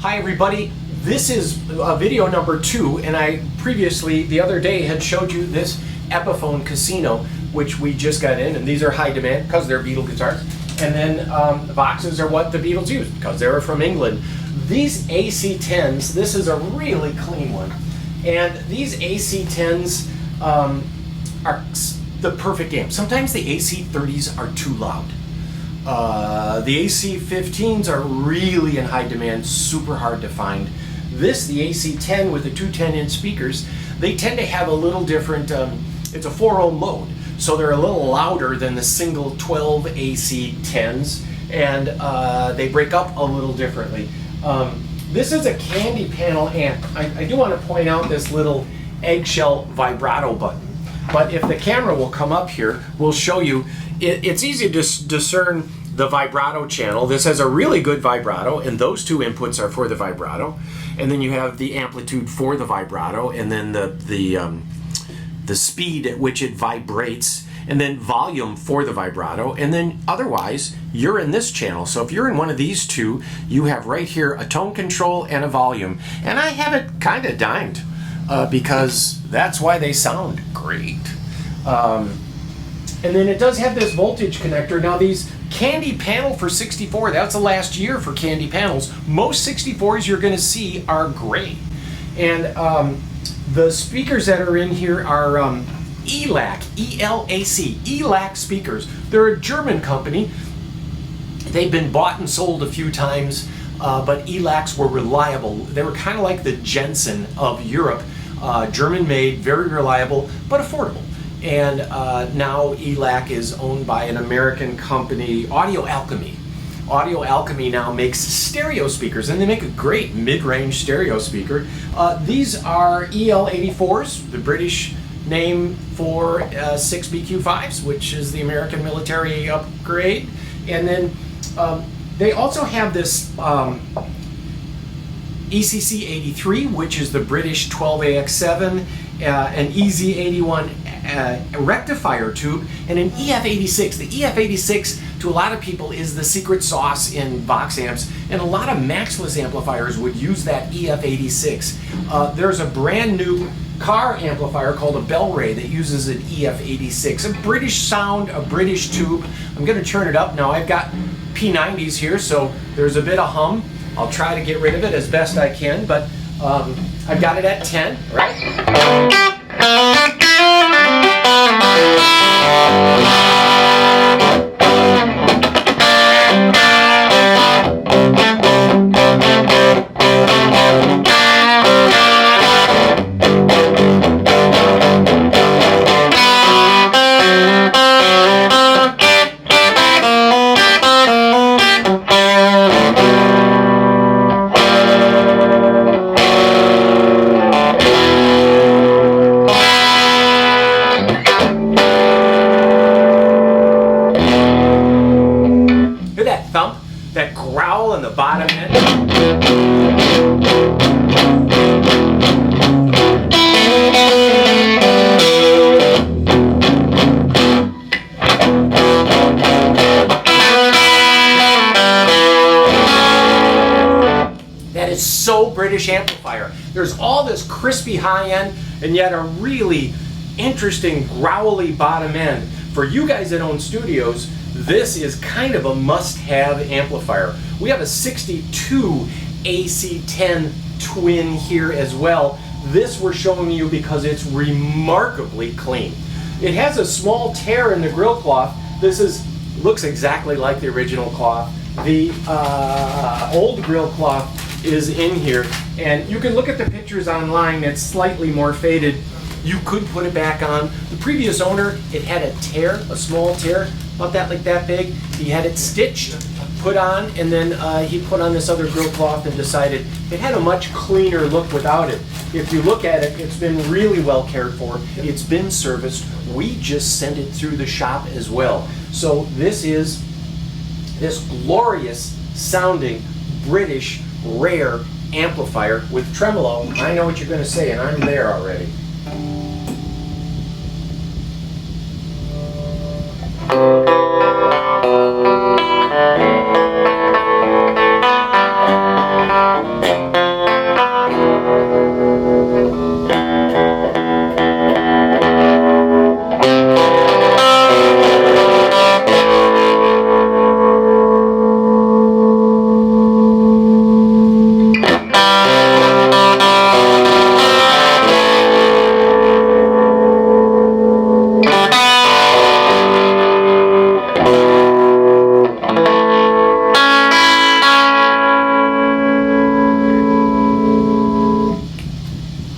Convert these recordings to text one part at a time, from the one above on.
Hi everybody, this is video number 2, and I previously, the other day, had showed you this Epiphone Casino, which we just got in, and these are high demand because they're Beatle guitars. And then the Voxes are what the Beatles used because they were from England. These AC10s, this is a really clean one, and these AC10s are the perfect amp. Sometimes the AC30s are too loud. The AC15s are really in high demand, super hard to find. This, the AC10 with the two 10-inch speakers, they tend to have a little different, it's a 4-ohm mode, so they're a little louder than the single 12 AC10s, and they break up a little differently. This is a candy panel amp. I do want to point out this little eggshell vibrato button, but if the camera will come up here, we'll show you. It's easy to discern the vibrato channel. This has a really good vibrato, and those two inputs are for the vibrato. And then you have the amplitude for the vibrato, and then the speed at which it vibrates, and then volume for the vibrato. And then otherwise, you're in this channel. So if you're in one of these two, you have right here a tone control and a volume. And I have it kind of dimed because that's why they sound great. And then it does have this voltage connector. Now these candy panel for 64, that's the last year for candy panels. Most 64s you're going to see are gray. And the speakers that are in here are ELAC, E-L-A-C, ELAC speakers. They're a German company. They've been bought and sold a few times, but ELACs were reliable. They were kind of like the Jensen of Europe. German made, very reliable, but affordable. And now ELAC is owned by an American company, Audio Alchemy. Audio Alchemy now makes stereo speakers, and they make a great mid-range stereo speaker. These are EL84s, the British name for 6BQ5s, which is the American military upgrade. And then they also have this ECC83, which is the British 12AX7, an EZ81 rectifier tube, and an EF86. The EF86 to a lot of people is the secret sauce in Vox amps, and a lot of Maxless amplifiers would use that EF86. There's a brand new car amplifier called a Bellray that uses an EF86. A British sound, a British tube. I'm going to turn it up now. I've got P90s here, so there's a bit of hum. I'll try to get rid of it as best I can, but I've got it at 10, right? Thump, that growl on the bottom end. That is so British amplifier. There's all this crispy high end and yet a really interesting growly bottom end. For you guys that own studios, this is kind of a must-have amplifier. We have a 62 AC10 Twin here as well. This we're showing you because it's remarkably clean. It has a small tear in the grill cloth. This looks exactly like the original cloth. The old grill cloth is in here, and you can look at the pictures online. It's slightly more faded. You could put it back on. The previous owner, it had a tear, a small tear, about that, like that big. He had it stitched, put on, and then he put on this other grill cloth and decided it had a much cleaner look without it. If you look at it, it's been really well cared for. It's been serviced. We just sent it through the shop as well. So this is this glorious sounding British rare amplifier with tremolo. I know what you're going to say, and I'm there already.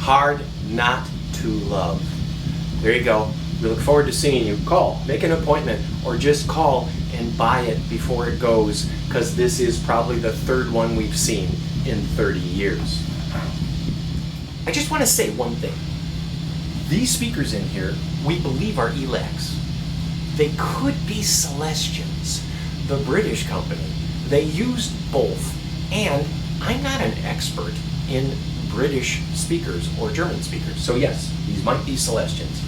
Hard not to love. There you go. We look forward to seeing you. Call, make an appointment, or just call and buy it before it goes, because this is probably the third one we've seen in 30 years. I just want to say one thing. These speakers in here, we believe are ELACs. They could be Celestions. The British company, they used both, and I'm not an expert in British speakers or German speakers. So yes, these might be Celestions.